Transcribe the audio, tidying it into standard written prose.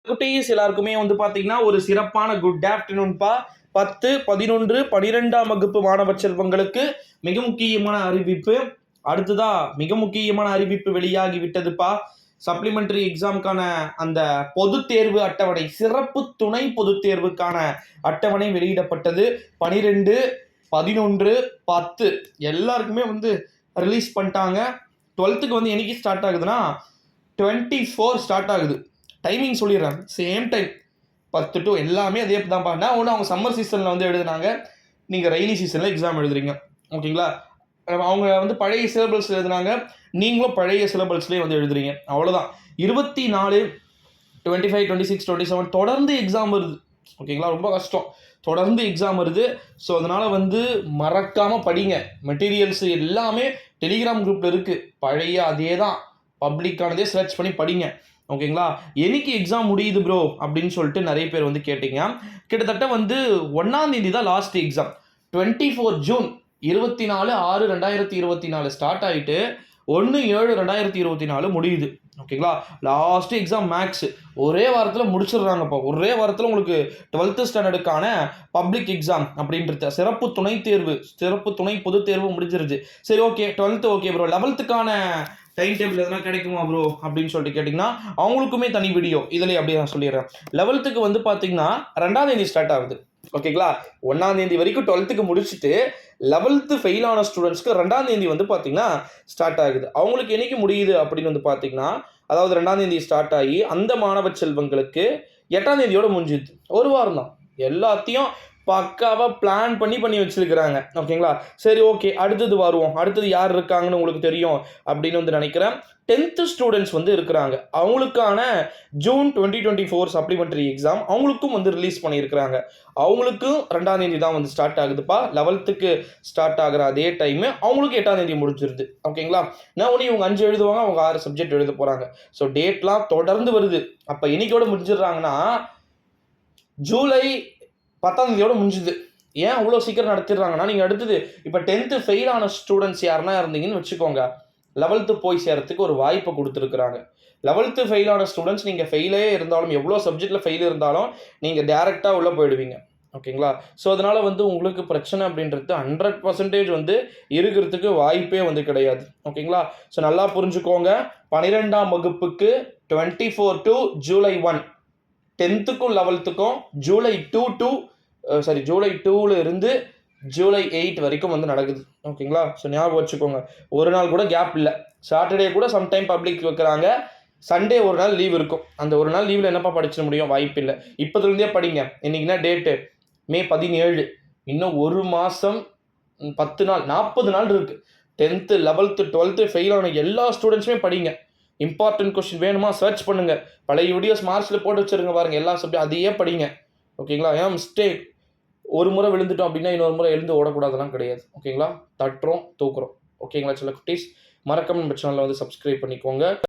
குட்டீஸ் எல்லாருக்குமே வந்து பார்த்தீங்கன்னா ஒரு சிறப்பான குட் ஆஃப்டர்நூன்பா. 10, 11, 12ஆம் வகுப்பு மாணவ செல்வங்களுக்கு மிக முக்கியமான அறிவிப்பு. அடுத்ததா மிக முக்கியமான அறிவிப்பு வெளியாகி விட்டதுப்பா. சப்ளிமெண்டரி எக்ஸாமுக்கான அந்த பொதுத் தேர்வு அட்டவணை, சிறப்பு துணை பொதுத் தேர்வுக்கான அட்டவணை வெளியிடப்பட்டது. 12, 11, 10 எல்லாருக்குமே வந்து ரிலீஸ் பண்ணிட்டாங்க. 12க்கு வந்து என்னைக்கு ஸ்டார்ட் ஆகுதுன்னா 24 ஸ்டார்ட் ஆகுது. டைமிங் சொல்லிடுறேன், சேம் டைம் 10 to எல்லாமே அதே தான்ப்பா. நான் ஒன்று அவங்க சம்மர் சீசனில் வந்து எழுதுனாங்க, நீங்கள் ரெய்னி சீசனில் எக்ஸாம் எழுதுறீங்க, ஓகேங்களா? அவங்க வந்து பழைய சிலபஸ் எழுதுனாங்க, நீங்களும் பழைய சிலபஸ்லேயே வந்து எழுதுறீங்க, அவ்வளோதான். 24, 25, 26, 27 தொடர்ந்து எக்ஸாம் வருது, ஓகேங்களா? ரொம்ப கஷ்டம், தொடர்ந்து எக்ஸாம் வருது. ஸோ அதனால் வந்து மறக்காமல் படிங்க. மெட்டீரியல்ஸ் எல்லாமே டெலிகிராம் குரூப்பில் இருக்குது, பழைய அதே தான், பப்ளிக்கானதே சர்ச் பண்ணி படிங்க, ஓகேங்களா? என்னைக்கு எக்ஸாம் முடியுது ப்ரோ அப்படின்னு சொல்லிட்டு நிறைய பேர் வந்து கேட்டீங்க. கிட்டத்தட்ட வந்து 1ஆம் தேதி தான் லாஸ்ட் எக்ஸாம். 24 ஜூன் 24/6/2024 ஸ்டார்ட் ஆகிட்டு 1/7/2024 முடியுது, ஓகேங்களா? லாஸ்ட் எக்ஸாம் மேக்ஸ் ஒரே வாரத்தில் முடிச்சிடுறாங்கப்பா. ஒரே வாரத்தில் உங்களுக்கு 12th ஸ்டாண்டர்டுக்கான பப்ளிக் எக்ஸாம் அப்படின்றது சிறப்பு துணை தேர்வு, சிறப்பு துணை பொது தேர்வு முடிஞ்சிருச்சு. சரி, ஓகே 12th ஓகே ப்ரோ, 11த்துக்கான டைம் டேபிள் எதனா கிடைக்குமா ப்ரோ அப்படின்னு சொல்லிட்டு கேட்டிங்கன்னா அவங்களுக்குமே தனி வீடியோ இதில் அப்படியே நான் சொல்லிடுறேன். 11த்துக்கு வந்து பார்த்தீங்கன்னா 2ஆம் தேதி ஸ்டார்ட் ஆகுது, ஓகேங்களா? 1ஆம் தேதி வரைக்கும் 12த்துக்கு முடிச்சுட்டு 11th ஃபெயில் ஆன ஸ்டூடெண்ட்ஸ்க்கு 2ஆம் தேதி வந்து பார்த்தீங்கன்னா ஸ்டார்ட் ஆகுது. அவங்களுக்கு என்னைக்கு முடியுது அப்படின்னு வந்து பார்த்தீங்கன்னா, அதாவது 2ஆம் தேதி ஸ்டார்ட் ஆகி அந்த மாணவ செல்வங்களுக்கு 8ஆம் தேதியோட முடிஞ்சுது. ஒரு வாரம் தான், எல்லாத்தையும் பக்காவாக பிளான் பண்ணி வச்சிருக்கிறாங்க, ஓகேங்களா? சரி, ஓகே, அடுத்தது வருவோம். அடுத்தது யார் இருக்காங்கன்னு உங்களுக்கு தெரியும் அப்படின்னு வந்து நினைக்கிறேன். 10th ஸ்டூடெண்ட்ஸ் வந்து இருக்கிறாங்க, அவங்களுக்கான ஜூன் 2024 சப்ளிமெண்டரி எக்ஸாம் அவங்களுக்கும் வந்து ரிலீஸ் பண்ணியிருக்கிறாங்க. அவங்களுக்கும் 2ஆம் தேதி தான் வந்து ஸ்டார்ட் ஆகுதுப்பா. 11த்துக்கு ஸ்டார்ட் ஆகிற அதே டைமு அவங்களுக்கு 8ஆம் தேதி முடிஞ்சிருது, ஓகேங்களா? நான் ஒன்று இவங்க 5 எழுதுவாங்க, அவங்க 6 சப்ஜெக்ட் எழுத போகிறாங்க. ஸோ டேட்லாம் தொடர்ந்து வருது. அப்போ என்னைக்கோட முடிஞ்சிடுறாங்கன்னா ஜூலை 10ஆம் தேதியோட முடிஞ்சுது. ஏன் அவ்வளோ சீக்கிரம் நடத்திடுறாங்கன்னா, நீங்கள் அடுத்தது இப்போ 10th ஃபெயில் ஆன ஸ்டூடெண்ட்ஸ் யாருன்னா இருந்தீங்கன்னு வச்சுக்கோங்க, 11th போய் சேரத்துக்கு ஒரு வாய்ப்பை கொடுத்துருக்குறாங்க. 11th ஃபெயில் ஆன ஸ்டூடெண்ட்ஸ் நீங்கள் ஃபெயிலே இருந்தாலும், எவ்வளோ சப்ஜெக்டில் ஃபெயில் இருந்தாலும் நீங்கள் டேரெக்டாக உள்ளே போயிடுவீங்க, ஓகேங்களா? ஸோ அதனால் வந்து உங்களுக்கு பிரச்சனை அப்படின்றது 100% வந்து இருக்கிறதுக்கு வாய்ப்பே வந்து கிடையாது, ஓகேங்களா? ஸோ நல்லா புரிஞ்சுக்கோங்க. 12ஆம் வகுப்புக்கு 24 to ஜூலை 1, 10த்துக்கும் 11த்துக்கும் ஜூலை 2 இருந்து ஜூலை 8 வரைக்கும் வந்து நடக்குது, ஓகேங்களா? ஸோ ஞாபகம் வச்சுக்கோங்க, ஒரு நாள் கூட கேப் இல்லை. சாட்டர்டே கூட சம்டைம் பப்ளிக் வைக்கிறாங்க, சண்டே ஒரு நாள் லீவ் இருக்கும். அந்த ஒரு நாள் லீவில் என்னப்பா படிச்சிட முடியும்? வாய்ப்பு இல்லை. இப்போதுலேருந்தே படிங்க. இன்றைக்கினா டேட்டு மே 17, இன்னும் ஒரு மாதம் 10 நாள் 40 நாள் இருக்குது. 10th 11th 12th ஃபெயில் ஆன எல்லா ஸ்டூடெண்ட்ஸுமே படிங்க. இம்பார்ட்டன்ட் கொஸ்டின் வேணுமா சர்ச் பண்ணுங்கள், பழைய வீடியோஸ் மார்க்ஸில் போட்டு வச்சுருங்க பாருங்கள், எல்லா சப்ஜெக்ட் அதையே படிங்க, ஓகேங்களா? ஏன் மிஸ்டேக் ஒரு முறை விழுந்துட்டோம் அப்படின்னா இன்னொரு முறை எழுந்து ஓடக்கூடாதுலாம் கிடையாது, ஓகேங்களா? தட்டுறோம் தூக்குறோம், ஓகேங்களா? சில குட்டீஸ் மறக்காம நம்ம சேனலை வந்து சப்ஸ்கிரைப் பண்ணிக்கோங்க.